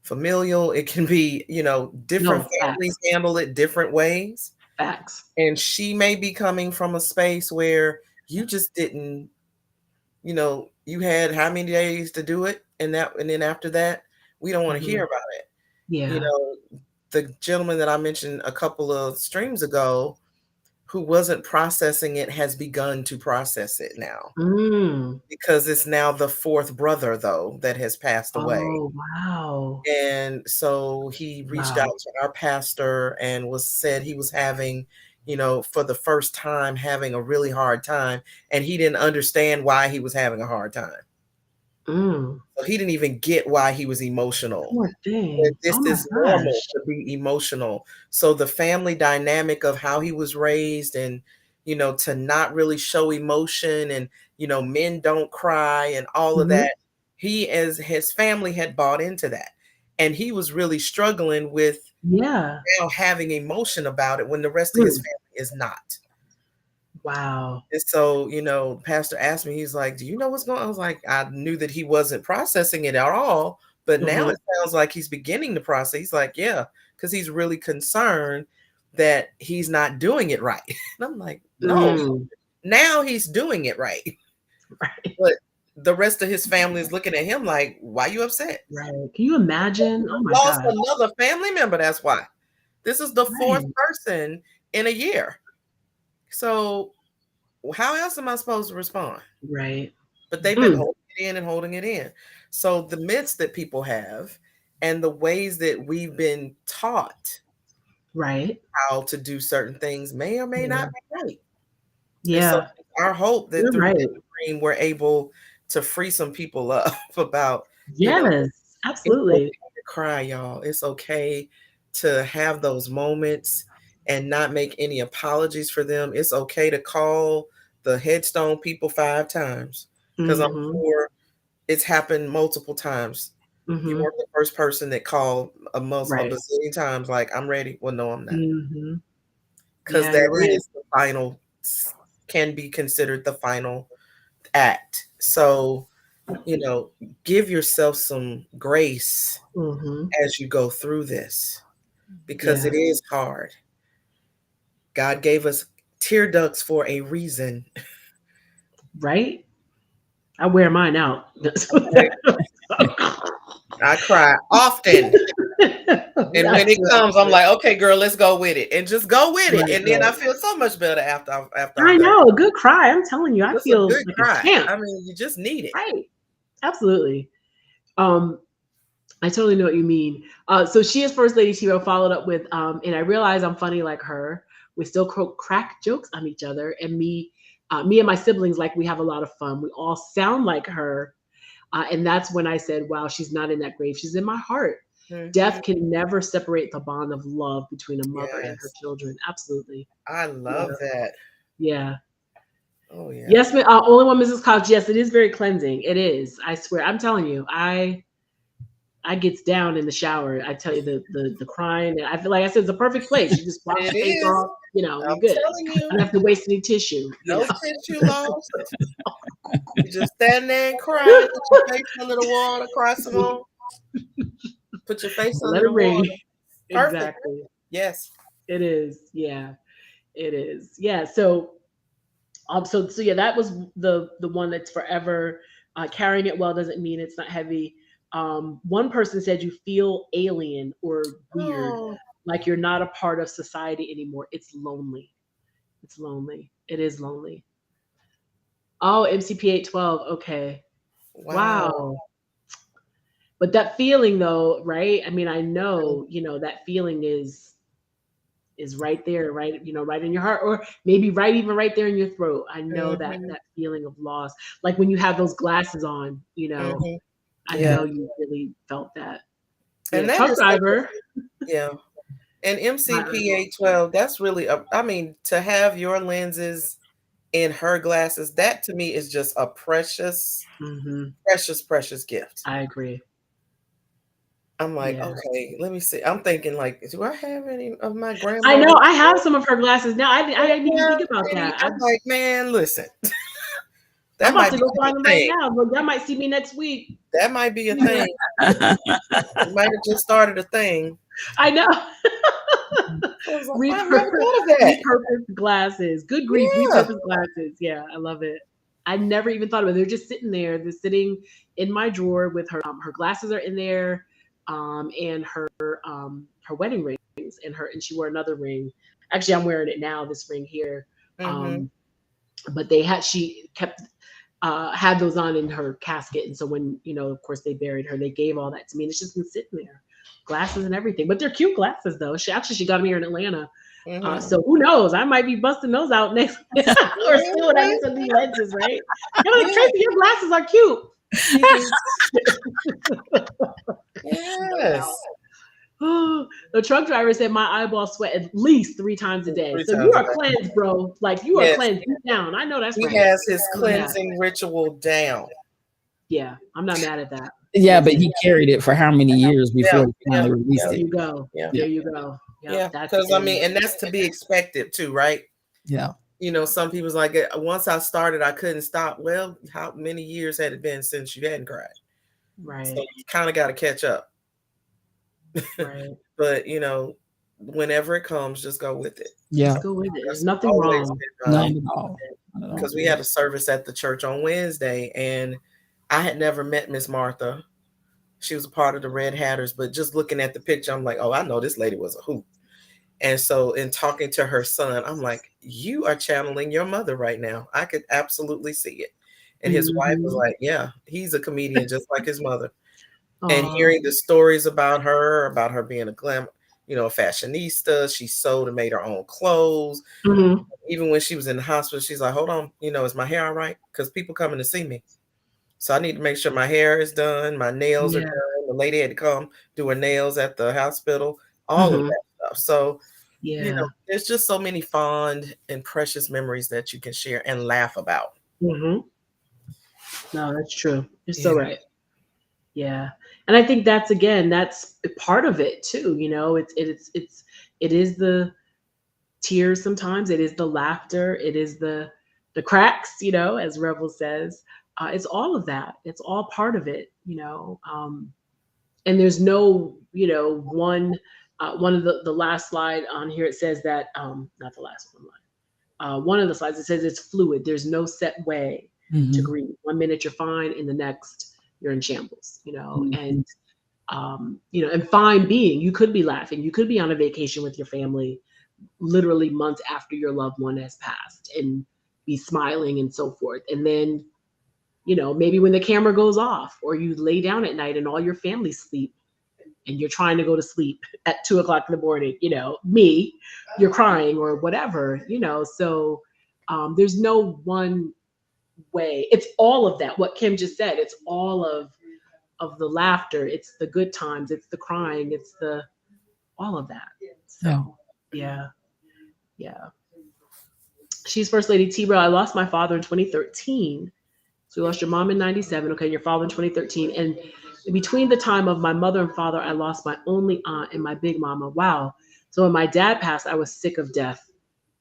familial, it can be, you know, different
no
families
facts,
handle it different ways.
facts.
And she may be coming from a space where you just didn't, you know, you had how many days to do it, and then after that, we don't want to hear
Mhm.
about it. You
Yeah.
know, the gentleman that I mentioned a couple of streams ago who wasn't processing it has begun to process it now
Mm.
because it's now the fourth brother though that has passed away.
Oh wow,
And so he reached out
wow.
to our pastor and was said he was having, you know, for the first time having a really hard time, and he didn't understand why he was having a hard time.
Mm.
So he didn't even get why he was emotional.
Poor
That
thing.
this
Oh my
is normal
gosh.
to be emotional. So the family dynamic of how he was raised and, to not really show emotion, and men don't cry and all of that. He, as his family, had bought into that, and he was really struggling with now having emotion about it when the rest of his family is not.
Wow.
And so, Pastor asked me, he's like, do you know what's going on? I was like, I knew that he wasn't processing it at all, but now it sounds like he's beginning to process. He's like, yeah, because he's really concerned that he's not doing it right. And I'm like, no, now he's doing it right.
Right.
But the rest of his family is looking at him like, why are you upset?
Right. Can you imagine? Oh my
Lost
God.
another family member. That's why. This is the fourth person in a year. So how else am I supposed to respond?
Right.
But they've been holding it in and holding it in. So the myths that people have and the ways that we've been taught how to do certain things may or may not be right.
Yeah.
So our hope that
You're
through
right.
the dream we're able to free some people up about
absolutely.
It's okay to cry, y'all. It's okay to have those moments and not make any apologies for them. It's okay to call the headstone people 5 times, because I'm sure it's happened multiple times. You weren't the first person that called a bazillion times like, I'm ready. Well, no, I'm not. Because that is the final, can be considered the final act. So, give yourself some grace as you go through this, because it is hard. God gave us tear ducts for a reason.
Right? I wear mine out.
I cry often. And when it comes, I'm like, okay, girl, let's go with it. And just go with it. And then I feel so much better after
I know, a good cry. I'm telling you, I feel
a good
like
cry.
a champ.
I mean, you just need it.
Right. Absolutely. I totally know what you mean. So she is First Lady Tiro, followed up with, and I realize I'm funny like her. We still crack jokes on each other, and me and my siblings, like, we have a lot of fun. We all sound like her. And that's when I said, wow, she's not in that grave. She's in my heart. Death can never separate the bond of love between a mother and her children. Absolutely.
I love that.
Yeah.
Oh, yeah.
Yes, only one Mrs. Cox. Yes, it is very cleansing. It is. I swear. I'm telling you, I gets down in the shower. I tell you, the crying. And I feel like I said, it's a perfect place. You just wash your face off. You're good. You don't have to waste any tissue.
No tissue lost. You just stand there and cry. Put your face under the water. Cry some more. Put your face under the water. Perfect.
Exactly.
Yes.
It is. Yeah. It is. Yeah. So yeah, that was the one that's forever. Carrying it well doesn't mean it's not heavy. One person said you feel alien or weird, like you're not a part of society anymore. It's lonely. It's lonely. It is lonely. Oh, MCP 812. Okay. Wow. But that feeling though, right? I mean, I know, that feeling is right there, right? Right in your heart, or maybe even right there in your throat. I know that feeling of loss. Like when you have those glasses on, I know you really felt that.
And that is
driver.
Yeah. And MCP 812, that's really, to have your lenses in her glasses, that to me is just a precious, precious gift.
I agree.
I'm like, okay, let me see. I'm thinking like, do I have any of my grandma?
I know I have some of her glasses now. I didn't even think about that.
I'm like, man, listen.
That might be a thing right now, but y'all might see me next week.
That might be a thing. You might have just started a thing.
I know.
Repurposed
glasses. Good grief, repurposed glasses. Yeah, I love it. I never even thought of it. They're just sitting there. They're sitting in my drawer with her. Her glasses are in there, and her wedding rings, and she wore another ring. Actually, I'm wearing it now. This ring here. But she kept had those on in her casket, and so when of course they buried her, they gave all that to me, and it's just been sitting there, glasses and everything. But they're cute glasses though. She got them here in Atlanta. So who knows? I might be busting those out next or still when I get some new lenses, right? You're like, Tracy, your glasses are cute.
Yes.
The truck driver said my eyeballs sweat at least 3 times a day.
3
So
times
you
a
are
day.
cleansed, bro. Like you are
Yes.
cleansed deep down. I know that's
He
right.
has his
Yeah.
cleansing ritual down.
Yeah, I'm not mad at that.
Yeah, but he carried it for how many years before he finally released
There
it?
you go.
Yeah.
There you go.
Yeah,
That's
because I mean, and that's to be expected too, right?
Yeah.
You know, some people's like, once I started, I couldn't stop. Well, how many years had it been since you hadn't cried?
right.
So you kind of got to catch up.
Right.
But you know, whenever it comes, just go with it.
Yeah.
Just go with it. There's
That's
nothing
always
wrong.
been,
Not at all. Not at all.
because we had a service at the church on Wednesday, and I had never met Miss Martha. She was a part of the Red Hatters, but just looking at the picture, I'm like, oh, I know this lady was a hoot. And so in talking to her son, I'm like, you are channeling your mother right now. I could absolutely see it. And his wife was like, yeah, he's a comedian just like his mother. And hearing the stories about her being a fashionista, she sewed and made her own clothes.
Mhm.
Even when she was in the hospital, she's like, hold on, is my hair all right? Because people coming to see me. So I need to make sure my hair is done, my nails are done. The lady had to come do her nails at the hospital, all of that stuff. So, there's just so many fond and precious memories that you can share and laugh about.
No, that's true. You're so right. Yeah. And I think that's part of it too. It is the tears sometimes, it is the laughter, it is the cracks, as Rebel says. It's all of that. It's all part of it, and there's no, one of the last slide on here, it says that, not the last one, one of the slides, it says it's fluid. There's no set way to grieve. 1 minute you're fine, and the next you're in shambles, and, and fine being, you could be laughing, you could be on a vacation with your family, literally months after your loved one has passed, and be smiling and so forth. And then, maybe when the camera goes off, or you lay down at night and all your family sleep, and you're trying to go to sleep at 2:00 in the morning, you're crying or whatever, so there's no one way. It's all of that. What Kim just said, it's all of the laughter. It's the good times. It's the crying. It's all of that. So, yeah. She's First Lady T-Bro. I lost my father in 2013. So you lost your mom in 97. Okay, your father in 2013. And between the time of my mother and father, I lost my only aunt and my big mama. Wow. So when my dad passed, I was sick of death.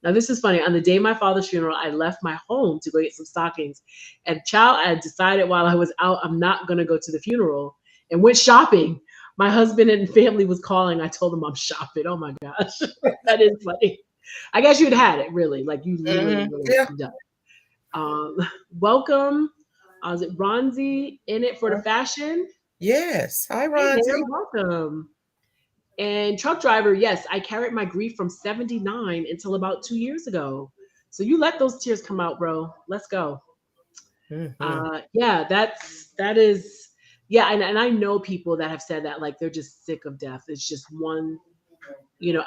Now, this is funny. On the day of my father's funeral, I left my home to go get some stockings. And I had decided while I was out, I'm not going to go to the funeral, and went shopping. My husband and family was calling. I told them I'm shopping. Oh my gosh. That is funny. I guess you'd had it, really. Like you literally done. Welcome. Is it Ronzi in it for the fashion?
Yes. Hi,
Hey,
Ronzi.
there, welcome. And truck driver, yes, I carried my grief from 79 until about 2 years ago. So you let those tears come out, bro. Let's go. And I know people that have said that, like, they're just sick of death. It's just one,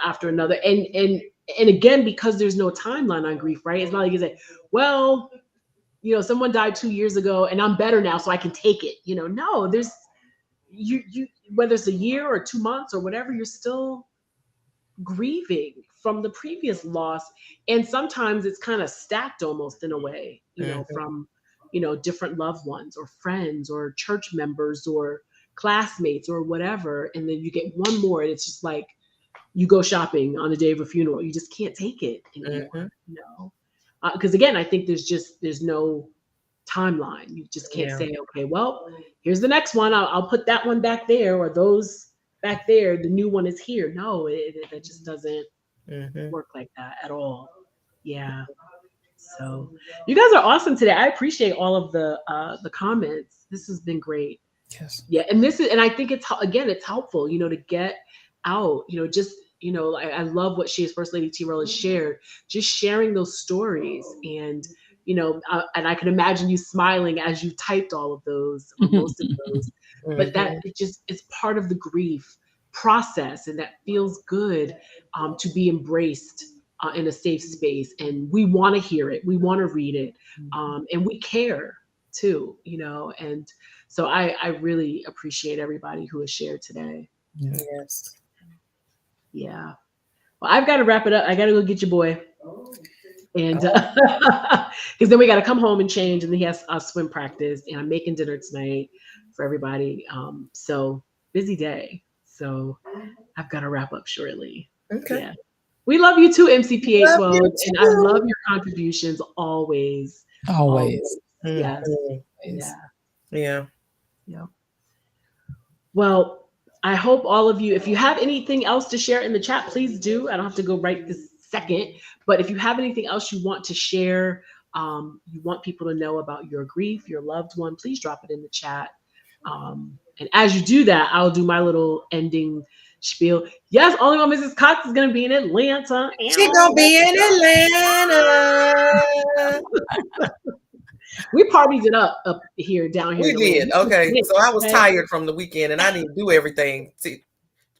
after another. And again, because there's no timeline on grief, right? It's not like you say, well, someone died 2 years ago and I'm better now, so I can take it. No, there's you whether it's a year or 2 months or whatever, you're still grieving from the previous loss. And sometimes it's kind of stacked almost in a way, from, different loved ones or friends or church members or classmates or whatever. And then you get one more, and it's just like you go shopping on the day of a funeral. You just can't take it anymore, because again, I think there's no timeline. You just can't say, okay, well, here's the next one. I'll put that one back there, or those back there. The new one is here. No, that just doesn't work like that at all. Yeah. So you guys are awesome today. I appreciate all of the comments. This has been great.
Yes.
Yeah, and I think it's helpful, to get out, I love what she, as First Lady T-Roll, has shared, just sharing those stories. And, and I can imagine you smiling as you typed all of those, or most of those, but that it's part of the grief process, and that feels good to be embraced in a safe space. And we want to hear it. We want to read it. And we care too, and so I really appreciate everybody who has shared today.
Yes.
Yeah. Well, I've got to wrap it up. I got to go get your boy. And because then we got to come home and change, and then he has a swim practice, and I'm making dinner tonight for everybody. So busy day. So I've got to wrap up shortly.
Okay.
Yeah. We love you too, MCPH
Love
World,
you
and I
too.
love your contributions always.
Always.
Yes.
Mhm.
Yeah.
Yeah.
Yeah. Well, I hope all of you, if you have anything else to share in the chat, please do. I don't have to go right this second, but if you have anything else you want to share, you want people to know about your grief, your loved one, please drop it in the chat. And as you do that, I'll do my little ending spiel. Yes, only one Mrs. Cox is going to be in Atlanta.
She gonna be in Atlanta.
We partied it up here, down here.
We
in Atlanta.
did. Okay. So I was
Okay.
tired from the weekend and I didn't do everything. See,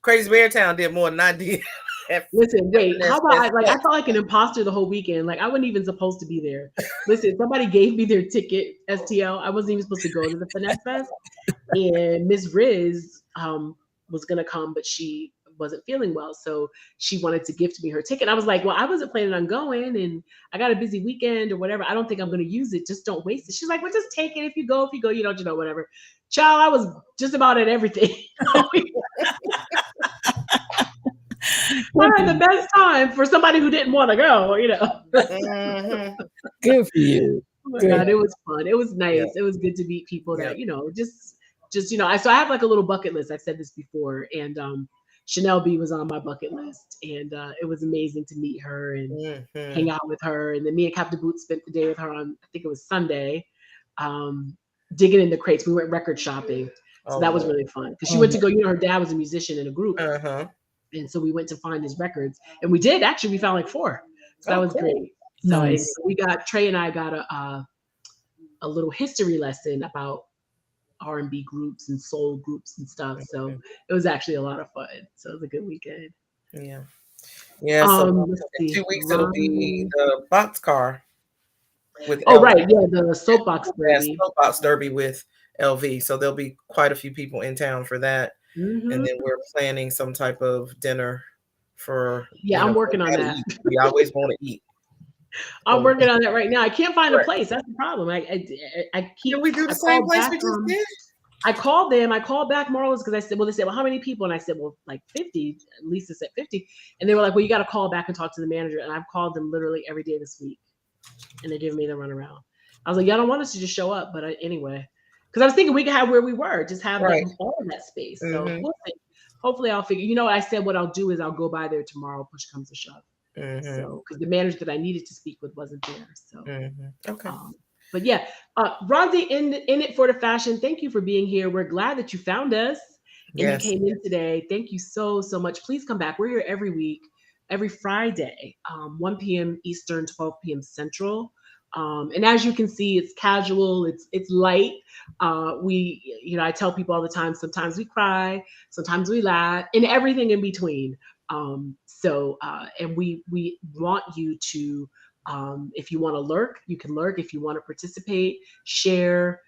Crazy Bear Town did more than I did.
Listen, wait. How about I
That's-
felt like an imposter the whole weekend. Like I wasn't even supposed to be there. Listen, somebody gave me their ticket, STL. I wasn't even supposed to go to the Finesse Fest. And Miss Riz was gonna come, but she wasn't feeling well. So she wanted to gift me her ticket. I was like, well, I wasn't planning on going and I got a busy weekend or whatever. I don't think I'm gonna use it. Just don't waste it. She's like, well, just take it. If you go, you don't, whatever. Child, I was just about at everything. I had the best time for somebody who didn't want to go,
Mhm.
Good for you.
Oh my
Good.
God, it was fun. It was nice.
Yeah.
It was good to meet people that,
Yeah.
just so I have like a little bucket list. I've said this before. And Chanel B was on my bucket list. And it was amazing to meet her and
Mhm.
hang out with her. And then me and Captain Boots spent the day with her on, I think it was Sunday, digging in the crates. We went record shopping. So
Oh,
that was
Lord.
really fun. Because she went to go, her dad was a musician in a group.
Uh-huh.
And so we went to find his records. And we did. Actually, we found like 4. So that
Oh,
was
cool.
great. So
Nice.
we got, Trey and I got a little history lesson about R&B groups and soul groups and stuff. So it was actually a lot of fun. So it was a good weekend.
Yeah. Yeah. So
Let's
in
see.
2 weeks it'll be the boxcar with
Oh,
LV.
right. Yeah, the soapbox
Yeah,
derby.
soapbox derby with LV. So there'll be quite a few people in town for that.
Mhm.
And then we're planning some type of dinner for
Yeah, I'm working on
gotta
that.
eat. We always want to eat.
I'm working on that right now. I can't find a
Right.
place. That's the problem. I keep.
Can we do the
I
same
called
place
back,
we just did?
I called them. I called back Marlos because I said, well, they said, well, how many people? And I said, well, like 50. Lisa said 50. And they were like, well, you got to call back and talk to the manager. And I've called them literally every day this week. And they're giving me the runaround. I was like, y'all don't want us to just show up. But anyway, because I was thinking we could have where we were, just have
Right.
all of that space. So
Mhm.
we'll see. Hopefully I'll figure, I said what I'll do is I'll go by there tomorrow, push comes to shove.
Mhm.
So, because the manager that I needed to speak with wasn't there. So,
Mhm. Okay.
but yeah, Rondi in it for the fashion. Thank you for being here. We're glad that you found us and
Yes.
you came in today. Thank you so much. Please come back. We're here every week, every Friday, 1 p.m. Eastern, 12 p.m. Central. And as you can see, it's casual. It's light. I tell people all the time. Sometimes we cry, sometimes we laugh, and everything in between. And we want you to. If you want to lurk, you can lurk. If you want to participate, share,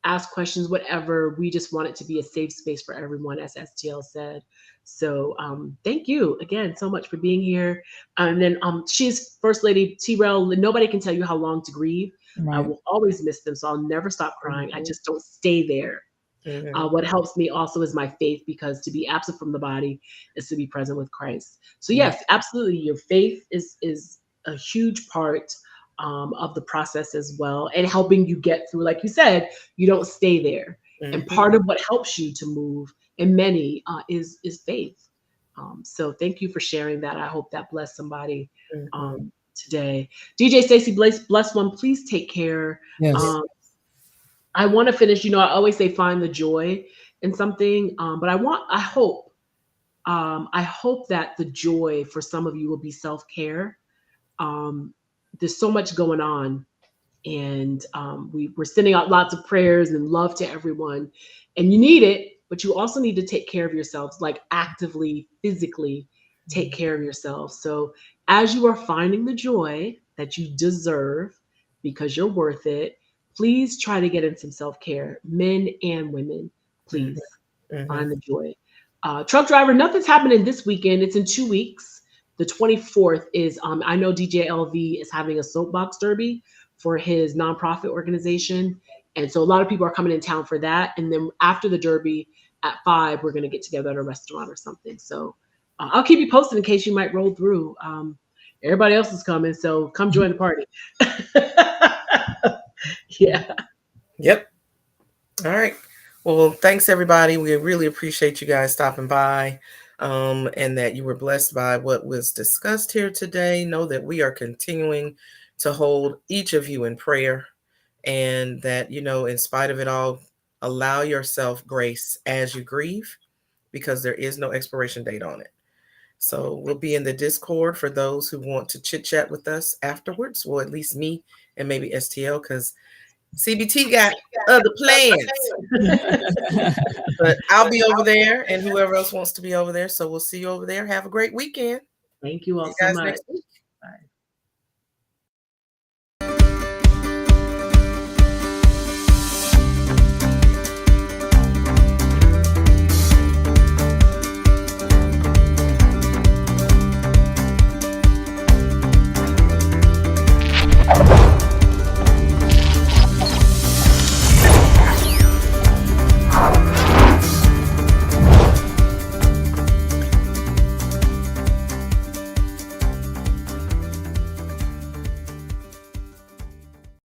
ask questions, whatever. We just want it to be a safe space for everyone, as STL said. So thank you again so much for being here. And then she's First Lady T-Rail. Nobody can tell you how long to grieve.
Right.
I will always miss them, so I'll never stop crying. I just don't stay there.
Mhm.
What helps me also is my faith, because to be absent from the body is to be present with Christ. So yes, absolutely, your faith is a huge part of the process as well, and helping you get through. Like you said, you don't stay there, and
Mhm.
part of what helps you to move, and many is faith. So thank you for sharing that. I hope that blessed somebody
Mhm.
today. DJ Stacy, bless one. Please take care.
Yes.
I want to finish. I always say find the joy in something, but I hope that the joy for some of you will be self-care. There's so much going on, and we're sending out lots of prayers and love to everyone, and you need it, but you also need to take care of yourselves, like actively, physically take care of yourselves. So as you are finding the joy that you deserve because you're worth it, please try to get in some self-care, men and women. Please
Mhm.
find the joy. Truck driver, nothing's happening this weekend. It's in 2 weeks. The 24th is, I know DJ LV is having a soapbox derby for his nonprofit organization. And so a lot of people are coming in town for that. And then after the derby at 5, we're going to get together at a restaurant or something. So I'll keep you posted in case you might roll through. Everybody else is coming, so come join the party. Yeah.
Yep. All right. Well, thanks everybody. We really appreciate you guys stopping by, and that you were blessed by what was discussed here today. Know that we are continuing to hold each of you in prayer, and that, in spite of it all, allow yourself grace as you grieve, because there is no expiration date on it. So we'll be in the Discord for those who want to chit chat with us afterwards. Well, at least me and maybe STL, because CBT got other plans. But I'll be over there, and whoever else wants to be over there. So we'll see you over there. Have a great weekend.
Thank you all
See
so
you guys
much.
next week.